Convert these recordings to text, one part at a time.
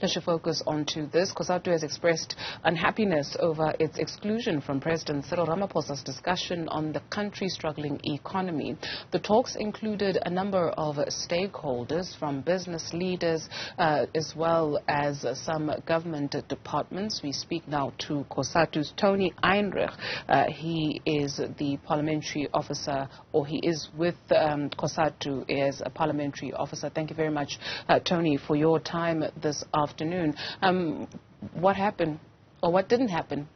Let's focus onto this. Cosatu has expressed unhappiness over its exclusion from President Cyril Ramaphosa's discussion on the country's struggling economy. The talks included a number of stakeholders, from business leaders as well as some government departments. We speak now to Cosatu's Tony Ehrenreich. He is the parliamentary officer, or he is with Cosatu as a parliamentary officer. Thank you very much, Tony, for your time this afternoon. What happened, or what didn't happen?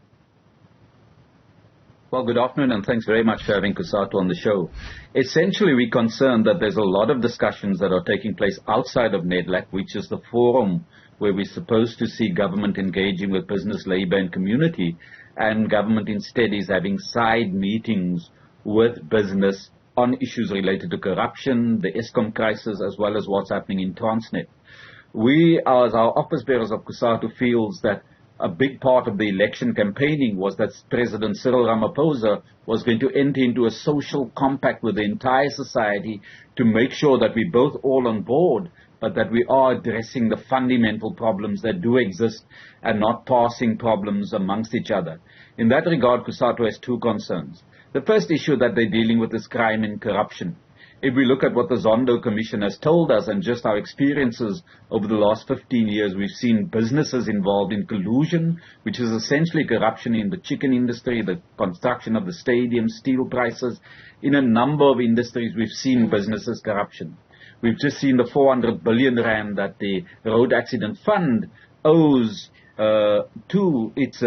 Well, good afternoon, and thanks very much for having Cosatu on the show. Essentially, we're concerned that there's a lot of discussions that are taking place outside of NEDLAC, which is the forum where we're supposed to see government engaging with business, labor, and community, and government instead is having side meetings with business on issues related to corruption, the Eskom crisis, as well as what's happening in Transnet. We, as our office bearers of Cosatu, feels that a big part of the election campaigning was that President Cyril Ramaphosa was going to enter into a social compact with the entire society to make sure that we're both all on board, but that we are addressing the fundamental problems that do exist and not passing problems amongst each other. In that regard, Cosatu has two concerns. The first issue that they're dealing with is crime and corruption. If we look at what the Zondo Commission has told us and just our experiences over the last 15 years, we've seen businesses involved in collusion, which is essentially corruption in the chicken industry, the construction of the stadium, steel prices. In a number of industries, we've seen businesses corruption. We've just seen the 400 billion rand that the Road Accident Fund owes to its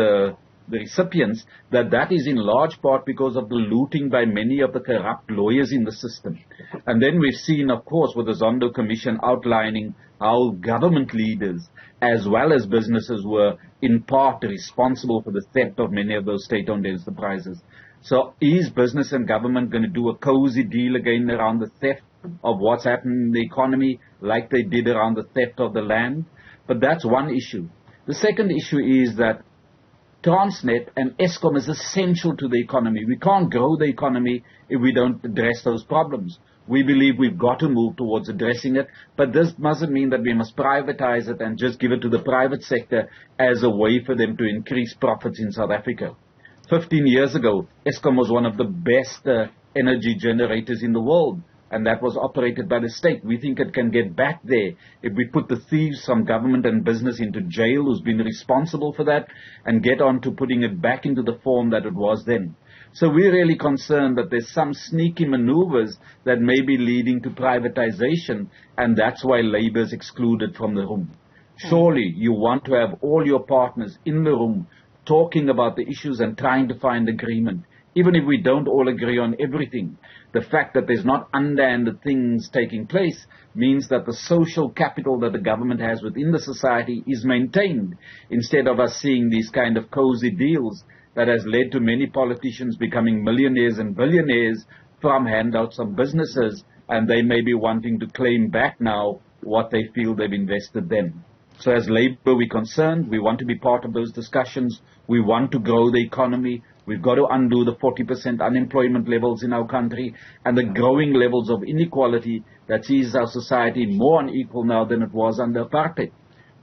the recipients, that is in large part because of the looting by many of the corrupt lawyers in the system. And then we've seen, of course, with the Zondo Commission outlining how government leaders as well as businesses were in part responsible for the theft of many of those state-owned enterprises. So is business and government going to do a cozy deal again around the theft of what's happening in the economy like they did around the theft of the land? But that's one issue. The second issue is that Transnet and Eskom is essential to the economy. We can't grow the economy if we don't address those problems. We believe we've got to move towards addressing it, but this mustn't mean that we must privatize it and just give it to the private sector as a way for them to increase profits in South Africa. 15 years ago, Eskom was one of the best energy generators in the world, and that was operated by the state. We think it can get back there if we put the thieves from government and business into jail who's been responsible for that and get on to putting it back into the form that it was then. So we're really concerned that there's some sneaky maneuvers that may be leading to privatization, and that's why Labour is excluded from the room. Surely you want to have all your partners in the room talking about the issues and trying to find agreement. Even if we don't all agree on everything, the fact that there's not underhanded things taking place means that the social capital that the government has within the society is maintained, instead of us seeing these kind of cozy deals that has led to many politicians becoming millionaires and billionaires from handouts of businesses, and they may be wanting to claim back now what they feel they've invested then. So as Labour, we're concerned. We want to be part of those discussions. We want to grow the economy. We've got to undo the 40% unemployment levels in our country and the growing levels of inequality that sees our society more unequal now than it was under apartheid.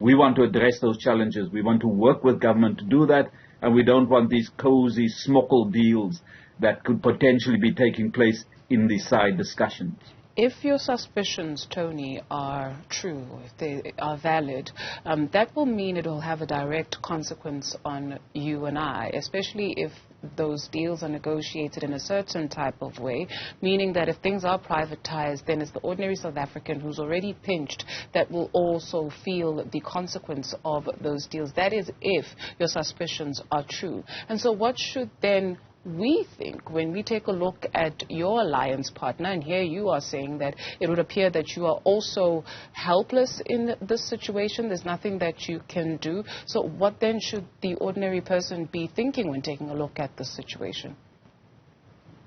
We want to address those challenges. We want to work with government to do that, and we don't want these cozy, smokle deals that could potentially be taking place in these side discussions. If your suspicions, Tony, are true, if they are valid, that will mean it will have a direct consequence on you and I, especially if those deals are negotiated in a certain type of way, meaning that if things are privatized, then it's the ordinary South African who's already pinched that will also feel the consequence of those deals. That is if your suspicions are true. And so what should then we think when we take a look at your alliance partner, and here you are saying that it would appear that you are also helpless in this situation, there's nothing that you can do. So what then should the ordinary person be thinking when taking a look at this situation?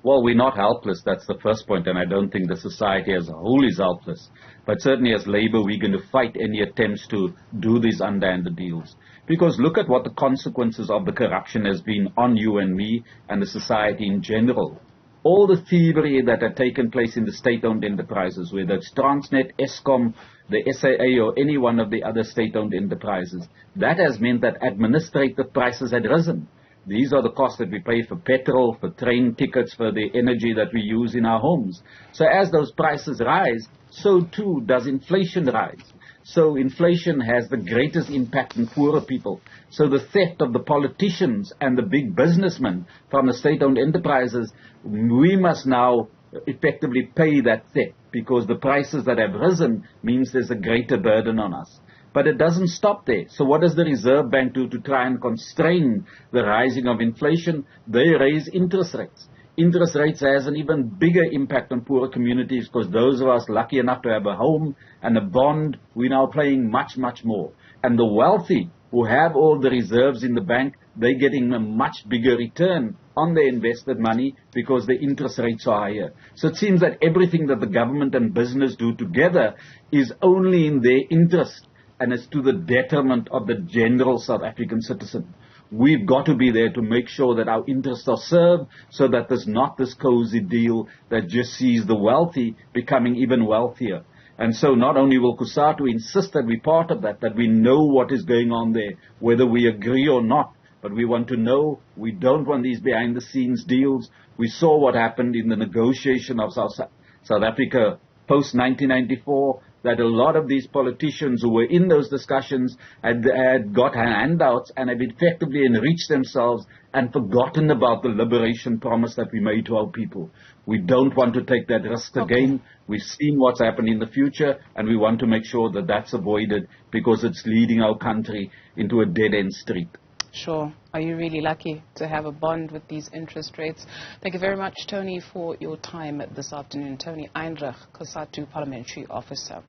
Well, we're not helpless, that's the first point, and I don't think the society as a whole is helpless. But certainly as Labour, we're going to fight any attempts to do these underhanded deals. Because look at what the consequences of the corruption has been on you and me and the society in general. All the thievery that had taken place in the state-owned enterprises, whether it's Transnet, Eskom, the SAA or any one of the other state-owned enterprises. That has meant that administrative prices had risen. These are the costs that we pay for petrol, for train tickets, for the energy that we use in our homes. So as those prices rise, so too does inflation rise. So inflation has the greatest impact on poorer people. So the theft of the politicians and the big businessmen from the state-owned enterprises, we must now effectively pay that theft because the prices that have risen means there's a greater burden on us. But it doesn't stop there. So what does the Reserve Bank do to try and constrain the rising of inflation? They raise interest rates. Interest rates has an even bigger impact on poorer communities because those of us lucky enough to have a home and a bond, we're now paying much, much more. And the wealthy who have all the reserves in the bank, they're getting a much bigger return on their invested money because the interest rates are higher. So it seems that everything that the government and business do together is only in their interest, and it's to the detriment of the general South African citizen. We've got to be there to make sure that our interests are served so that there's not this cozy deal that just sees the wealthy becoming even wealthier. And so not only will Cosatu insist that we're part of that, that we know what is going on there, whether we agree or not, but we want to know. We don't want these behind-the-scenes deals. We saw what happened in the negotiation of South Africa post-1994, that a lot of these politicians who were in those discussions had got handouts and have effectively enriched themselves and forgotten about the liberation promise that we made to our people. We don't want to take that risk again. We've seen what's happened in the future, and we want to make sure that that's avoided because it's leading our country into a dead-end street. Sure. Are you really lucky to have a bond with these interest rates? Thank you very much, Tony, for your time this afternoon. Tony Ehrenreich, Cosatu Parliamentary Officer.